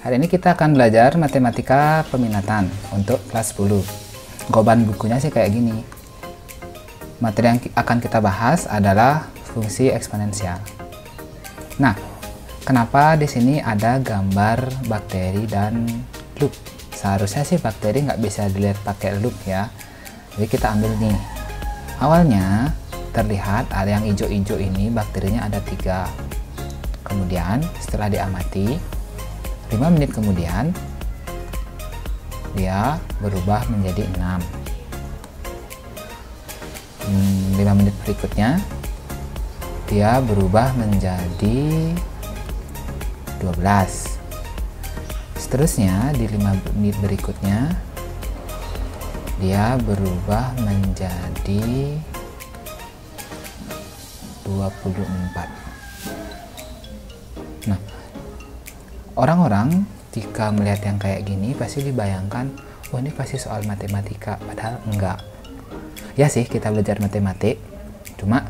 Hari ini kita akan belajar matematika peminatan untuk kelas 10. Goban bukunya sih kayak gini. Materi yang akan kita bahas adalah fungsi eksponensial. Nah, kenapa di sini ada gambar bakteri dan loop? Seharusnya sih bakteri nggak bisa dilihat pakai loop ya. Jadi kita ambil nih. Awalnya terlihat ada yang hijau-hijau ini, bakterinya ada 3. Kemudian setelah diamati 5 menit kemudian dia berubah menjadi 6. 5 menit berikutnya dia berubah menjadi 12. Seterusnya di 5 menit berikutnya dia berubah menjadi 24. Nah, orang-orang jika melihat yang kayak gini pasti dibayangkan, oh ini pasti soal matematika, padahal enggak. Ya sih, kita belajar matematik, cuma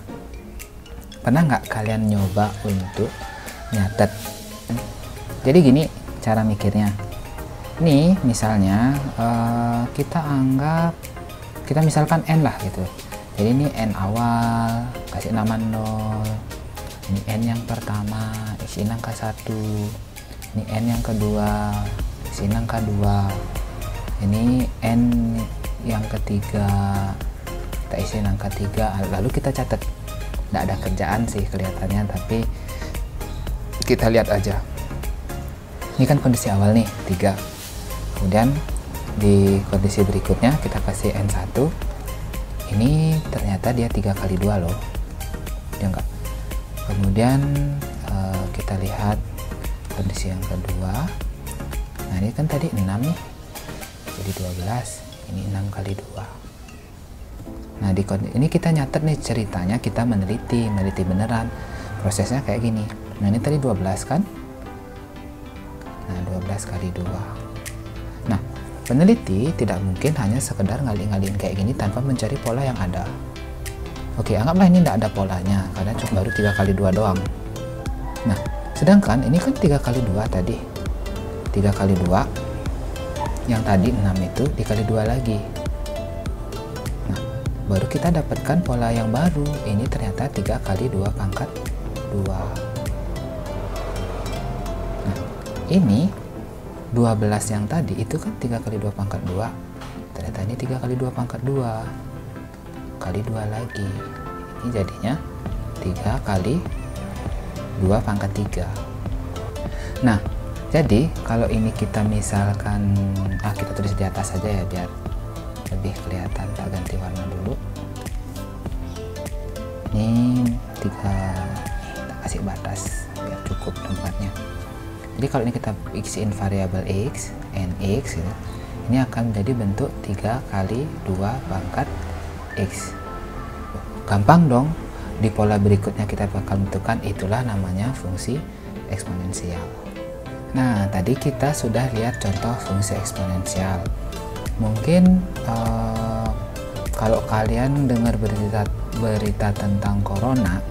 pernah nggak kalian nyoba untuk nyatet? Jadi gini cara mikirnya. Nih misalnya kita misalkan n lah gitu. Jadi ini n awal, kasih nama 0. Ini n yang pertama, isi angka 1. Ini n yang kedua, isi angka 2. Ini n yang ketiga, kita isi angka 3. Lalu kita catat. Nggak ada kerjaan sih kelihatannya, tapi kita lihat aja. Ini kan kondisi awal nih, 3. Kemudian di kondisi berikutnya kita kasih n1. Ini ternyata dia 3 kali 2 loh. Ya enggak? Kemudian kita lihat kondisi yang kedua. Nah, ini kan tadi 6 nih. Jadi 12. Ini 6 kali 2. Nah, ini kita nyatet nih ceritanya, kita meneliti beneran. Prosesnya kayak gini. Nah, ini tadi 12 kan? Nah, 12 kali 2. Nah, peneliti tidak mungkin hanya sekedar ngalih-ngalihin kayak gini tanpa mencari pola yang ada. Oke, anggaplah ini tidak ada polanya, karena cuma baru 3 kali 2 doang. Nah, sedangkan ini kan 3 kali 2 tadi. 3 kali 2, yang tadi 6 itu dikali 2 lagi. Nah, baru kita dapatkan pola yang baru. Ini ternyata 3 kali 2 pangkat 2. Nah, ini 12 yang tadi itu kan 3 kali 2 pangkat 2. Ternyata ini 3 kali 2 pangkat 2 kali 2 lagi. Ini jadinya 3 kali 2 pangkat 3. Nah, jadi kalau ini kita misalkan kita tulis di atas saja ya biar lebih kelihatan. Kita ganti warna dulu. Ini 3, kita kasih batas biar cukup tempatnya. Jadi kalau ini kita isiin variabel x, nx gitu, ini akan menjadi bentuk 3 kali 2 pangkat x. Gampang dong. Di pola berikutnya kita bakal menentukan, itulah namanya fungsi eksponensial. Nah, tadi kita sudah lihat contoh fungsi eksponensial. Mungkin kalau kalian dengar berita tentang corona,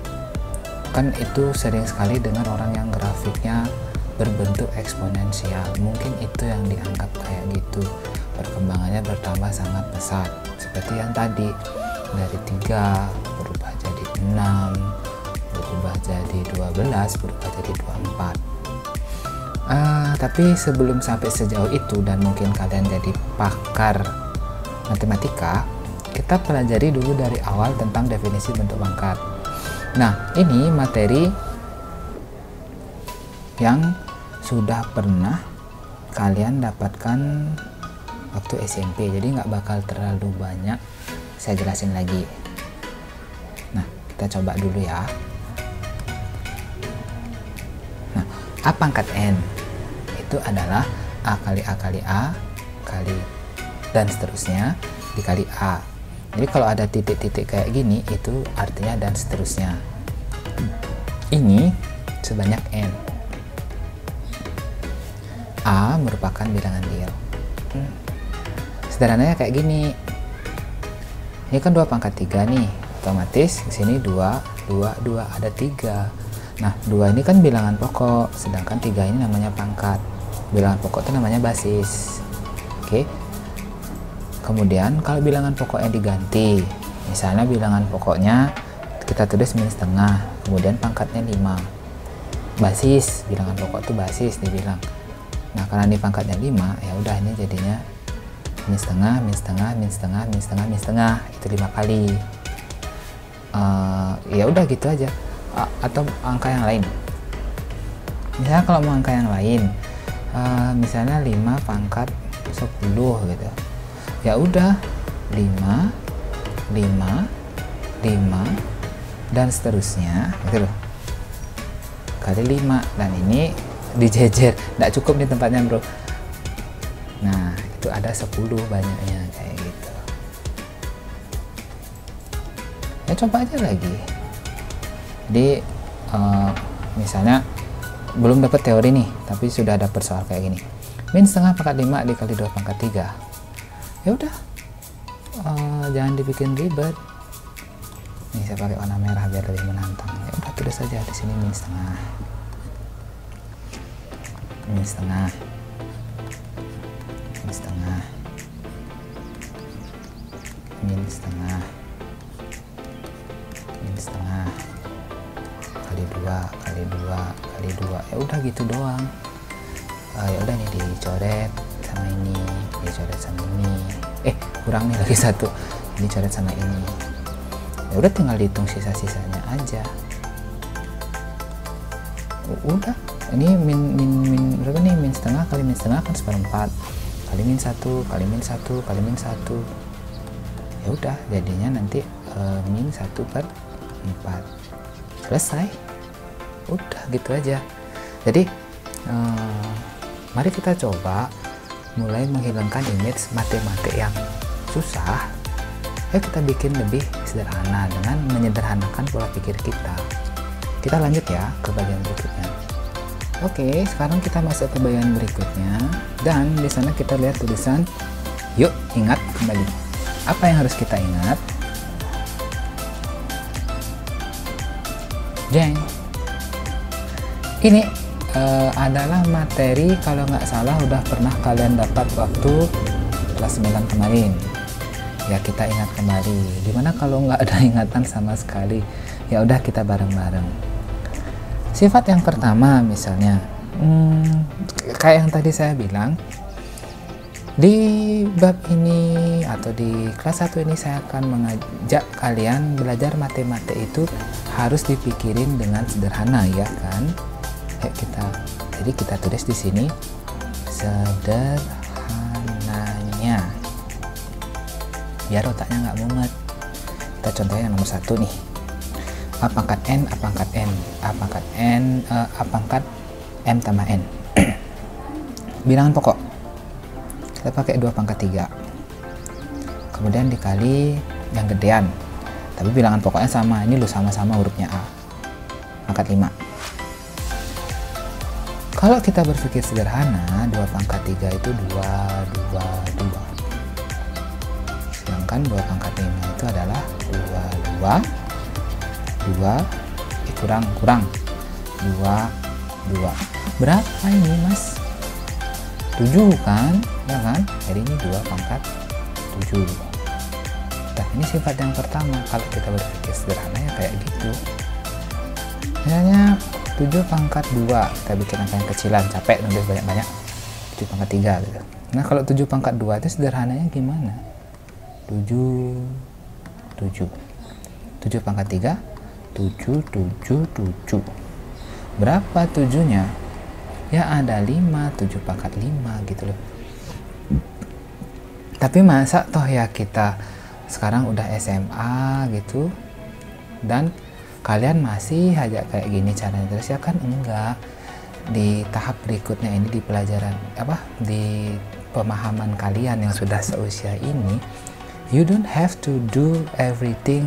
kan itu sering sekali dengar orang yang grafiknya berbentuk eksponensial. Mungkin itu yang dianggap kayak gitu, perkembangannya bertambah sangat pesat, seperti yang tadi dari 3 berubah jadi 6, berubah jadi 12, berubah jadi 24. Tapi sebelum sampai sejauh itu dan mungkin kalian jadi pakar matematika, kita pelajari dulu dari awal tentang definisi bentuk pangkat. Nah, ini materi yang sudah pernah kalian dapatkan waktu SMP, jadi nggak bakal terlalu banyak saya jelasin lagi. Nah, kita coba dulu ya. Nah, A pangkat N itu adalah A kali A kali A kali dan seterusnya dikali A. Jadi kalau ada titik-titik kayak gini itu artinya dan seterusnya. Ini sebanyak N. A merupakan bilangan real. Sederhananya kayak gini. Ini kan 2 pangkat 3 nih. Otomatis di sini 2, 2, 2 ada 3. Nah, 2 ini kan bilangan pokok, sedangkan 3 ini namanya pangkat. Bilangan pokok itu namanya basis. Oke. Kemudian kalau bilangan pokoknya diganti, misalnya bilangan pokoknya kita tulis min setengah, kemudian pangkatnya 5. Basis, bilangan pokok itu basis dibilang. Nah, karena ini pangkatnya 5, ya udah ini jadinya min setengah, min setengah, min setengah, min setengah, min setengah, itu 5 kali. Ya udah gitu aja. Atau angka yang lain. Misalnya kalau mau angka yang lain, misalnya 5 pangkat 10 gitu. Ya udah 5, 5, 5 dan seterusnya gitu loh. Kali 5, dan ini dijejer, nggak cukup nih tempatnya bro. Nah itu ada 10 banyaknya kayak gitu. Ya coba aja lagi. Jadi misalnya belum dapat teori nih, tapi sudah dapat soal kayak gini. Min setengah pangkat 5 dikali 2 pangkat 3. Ya udah, jangan dibikin ribet. Ini saya pakai warna merah biar lebih menantang. Ya udah, tulis saja di sini min setengah, min setengah, min setengah, min setengah, min setengah, kali 2 kali 2 kali 2. Ya udah gitu doang. Ya udah nih dicoret sama ini, dicoret sama ini. Kurang nih lagi satu. Ini coret sama ini. Ya udah tinggal dihitung sisa-sisanya aja. Udah. Ini min berapa nih? Min setengah kali min setengah kan seperempat. Kali min 1 kali min 1 kali min 1. Ya udah, jadinya nanti min 1/4. Selesai. Udah gitu aja. Jadi mari kita coba mulai menghilangkan image matematik yang susah. Ya kita bikin lebih sederhana dengan menyederhanakan pola pikir kita. Kita lanjut ya ke bagian berikutnya. Oke, sekarang kita masuk ke bagian berikutnya, dan di sana kita lihat tulisan yuk ingat kembali. Apa yang harus kita ingat? Jeng. Ini adalah materi kalau nggak salah udah pernah kalian dapat waktu kelas 9 kemarin. Ya kita ingat kembali. Dimana kalau nggak ada ingatan sama sekali, ya udah kita bareng-bareng. Sifat yang pertama misalnya, kayak yang tadi saya bilang, di bab ini atau di kelas 1 ini saya akan mengajak kalian belajar matematik itu harus dipikirin dengan sederhana, ya kan? Jadi kita tulis di sini sederhananya biar otaknya nggak mumet. Kita contohnya nomor 1 nih, a pangkat n, a pangkat n, a pangkat n, a pangkat m tambah n. Bilangan pokok kita pakai 2 pangkat 3, kemudian dikali yang gedean, tapi bilangan pokoknya sama, ini lu sama-sama hurufnya a, pangkat 5. Kalau kita berpikir sederhana, 2 pangkat 3 itu 2, 2, 2. Sedangkan 2 pangkat 5 itu adalah 2, 2, 2, kurang, 2, 2. Berapa ini mas? 7 kan? Ya kan? Jadi ini 2 pangkat 7. Nah ini sifat yang pertama, kalau kita berpikir sederhana ya kayak gitu. Misalnya 7 pangkat 2, kita bikin angka yang kecilan, capek nulis banyak-banyak. 7 pangkat 3 gitu. Nah kalau 7 pangkat 2 itu sederhananya gimana? 7 pangkat 3, 7. Berapa 7-nya? Ya ada 5, 7 pangkat 5 gitu loh. Tapi masa toh ya kita sekarang udah SMA gitu, dan kalian masih aja kayak gini caranya terus, ya kan? Enggak. Di tahap berikutnya ini, di pelajaran di pemahaman kalian yang sudah seusia ini, you don't have to do everything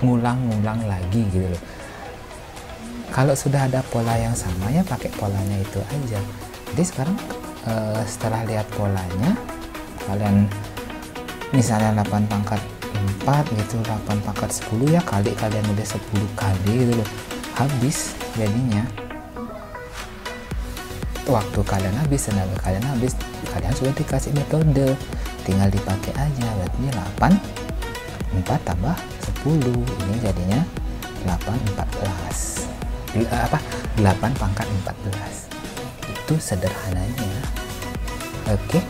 ngulang-ngulang lagi gitu loh. Kalau sudah ada pola yang sama ya pakai polanya itu aja. Jadi sekarang setelah lihat polanya, kalian misalnya 8 pangkat 4 gitu, 8 pangkat 10 ya kali, kalian udah 10 kali gitu loh, habis jadinya. waktu kalian habis, tenaga kalian habis, kalian sudah dikasih metode, tinggal dipakai aja. Berarti 8 4 tambah 10, ini jadinya 8 pangkat 14. Itu sederhananya. Oke,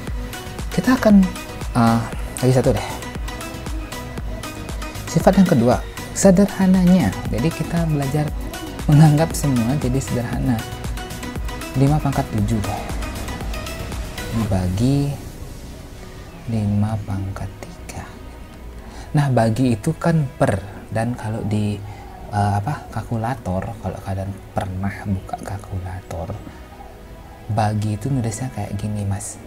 kita akan lagi satu deh, sifat yang kedua, sederhananya. Jadi kita belajar menganggap semua jadi sederhana. 5 pangkat 7 deh dibagi 5 pangkat 3. Nah, bagi itu kan per, dan kalau di kalkulator, kalau kalian pernah buka kalkulator, bagi itu nulisnya kayak gini, Mas.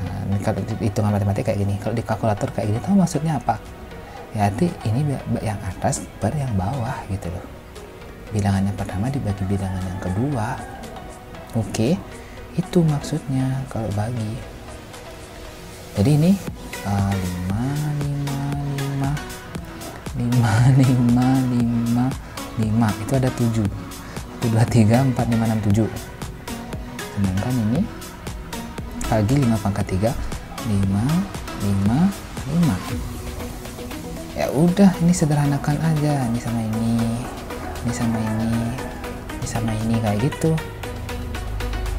Nah, kalau hitungan matematik kayak gini, kalau di kalkulator kayak gini, tahu maksudnya apa? Ya, arti ini yang atas per yang bawah gitu loh. Bilangan yang pertama dibagi bilangan yang kedua. Oke, itu maksudnya kalau bagi. Jadi ini 5 itu ada 7. 1 2 3 4 5 6 7. Sedangkan ini bagi 5 pangkat 3 5 5 5. Ya udah, ini sederhanakan aja, ini sama ini, ini sama ini, ini sama ini, kayak gitu.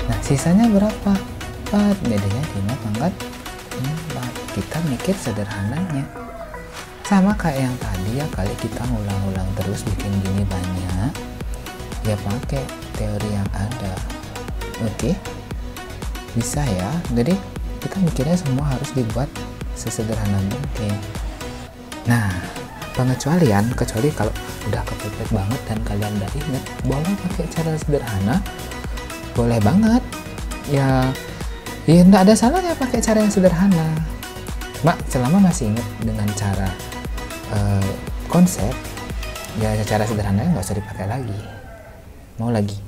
Nah, sisanya berapa? 4, bedanya 5 pangkat 4. Kita mikir sederhananya. Sama kayak yang tadi ya, kali kita ngulang-ulang terus bikin gini banyak, ya pakai teori yang ada. Oke, bisa ya. Jadi kita mikirnya semua harus dibuat sesederhana mungkin. Nah, pengecualian, kecuali kalau udah kepepet banget dan kalian udah inget, boleh pakai cara sederhana, boleh banget ya. Ya nggak ada salahnya pakai cara yang sederhana, selama masih inget dengan cara konsep, ya cara sederhananya nggak usah dipakai lagi. Mau lagi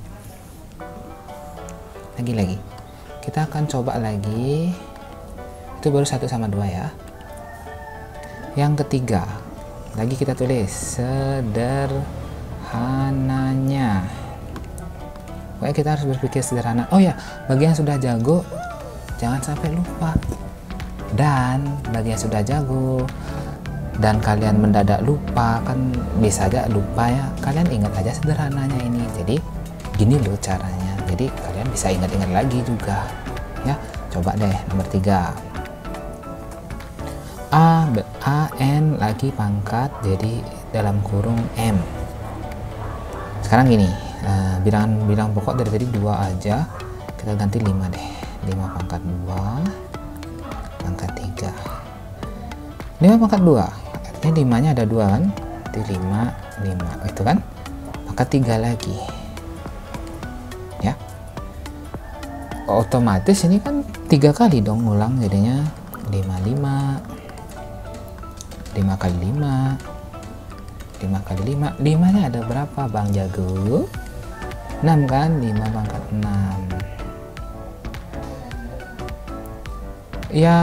kita akan coba lagi. Itu baru 1 sama 2 ya. Yang ketiga lagi kita tulis sederhananya. Pokoknya kita harus berpikir sederhana. Oh ya, bagi yang sudah jago jangan sampai lupa. Dan bagi yang sudah jago dan kalian mendadak lupa, kan bisa aja lupa ya, kalian ingat aja sederhananya ini. Jadi gini loh caranya, jadi kalian bisa ingat-ingat lagi juga ya. Coba deh nomor 3, N lagi pangkat, jadi dalam kurung M. Sekarang gini, bilangan pokok dari tadi 2 aja, kita ganti 5 deh. 5 pangkat 2 pangkat 3, 5 pangkat 2, artinya 5 nya ada 2 kan, jadi 5 itu kan, pangkat 3 lagi ya. Otomatis ini kan 3 kali dong ngulang, jadinya 5 kali 5 kali 5. 5 nya ada berapa Bang Jago? 6 kan, 5 pangkat 6. Ya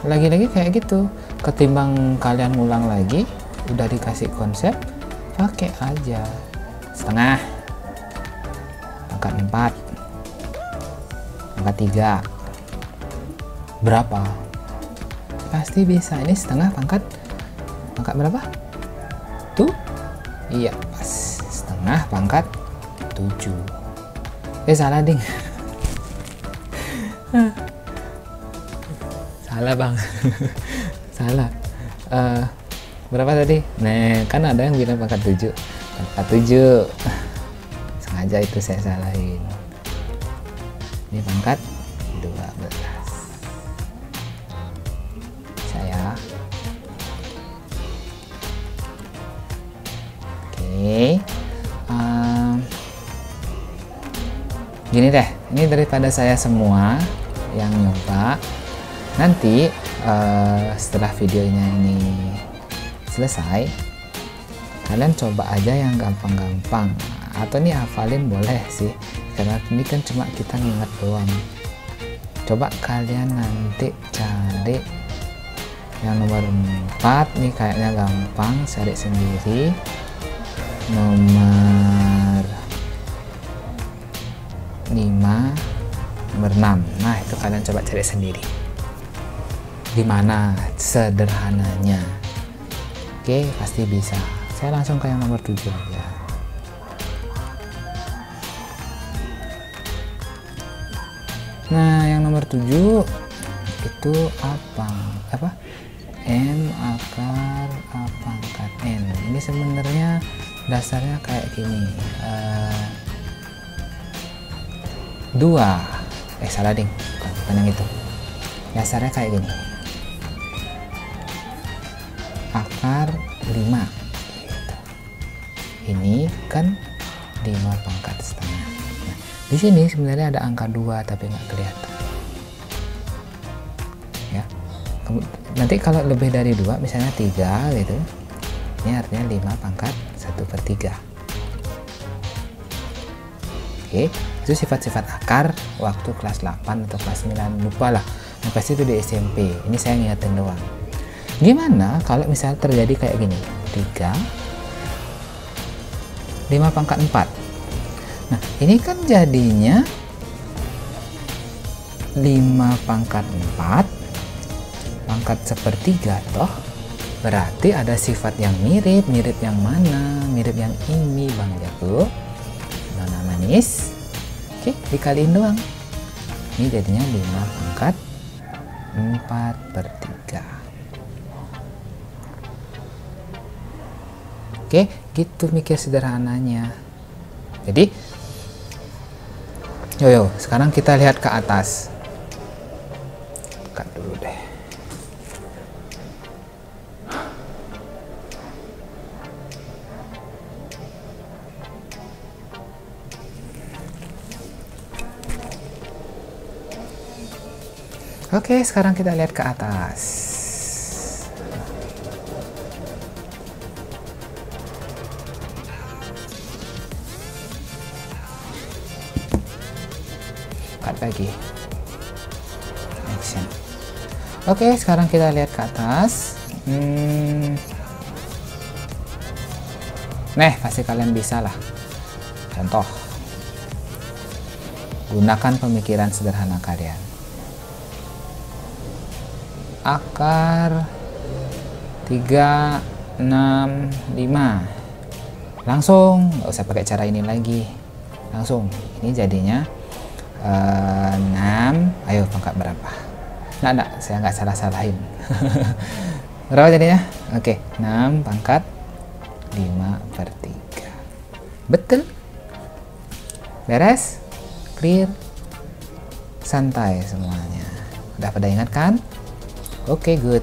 lagi-lagi kayak gitu, ketimbang kalian ngulang lagi, udah dikasih konsep, pakai aja setengah pangkat 4 pangkat 3 berapa, pasti bisa. Ini setengah pangkat berapa tuh? Iya pas, setengah pangkat 7. Salah ding. Salah Bang. Salah. Berapa tadi? Nah, kan ada yang bilang pangkat 7. Pangkat 7. Sengaja itu saya salahin. Ini pangkat 12. Saya. Oke. Gini deh, ini daripada saya semua yang nyoba. Nanti setelah videonya ini selesai, kalian coba aja yang gampang-gampang, atau nih hafalin boleh sih, karena ini kan cuma kita nginget doang. Coba kalian nanti cari yang nomor 4 nih, kayaknya gampang, cari sendiri. Nomor 5 nomor 6. Nah, itu kalian coba cari sendiri gimana sederhananya. Oke, pasti bisa. Saya langsung ke yang nomor 7 aja. Nah, yang nomor 7 itu apa? M akar A pangkat N. Ini sebenarnya dasarnya kayak gini. 2. Salah ding. Bukan yang itu. Dasarnya kayak gini. Akar 5 gitu. Ini kan 5 pangkat setengah. Nah, di sini sebenarnya ada angka 2 tapi nggak kelihatan ya. Nanti kalau lebih dari 2 misalnya 3 gitu, ini artinya 5 pangkat 1/3. Oke, itu sifat-sifat akar waktu kelas 8 atau kelas 9, lupa lah, yang pasti itu di SMP. Ini saya ngingetin doang. Gimana kalau misalnya terjadi kayak gini, 3 5 pangkat 4. Nah, ini kan jadinya 5 pangkat 4 pangkat 1/3 toh. Berarti ada sifat yang mirip. Mirip yang mana? Mirip yang ini Bang Jago. Nona manis. Oke, dikaliin doang. Ini jadinya 5 pangkat 4/3. Oke, gitu mikir sederhananya. Jadi, yo, sekarang kita lihat ke atas. Buka dulu deh. Oke, sekarang kita lihat ke atas. Lagi action. Oke, sekarang kita lihat ke atas. Pasti kalian bisa lah. Contoh, gunakan pemikiran sederhana kalian. Akar 3, 6, 5. Langsung, nggak usah pakai cara ini lagi. Langsung, ini jadinya 6. Ayo, pangkat berapa? Nah, saya nggak salah-salahin. Berapa jadinya? Oke, 6 pangkat 5/3. Betul? Beres? Clear? Santai semuanya. Udah pada ingat kan? Oke, good.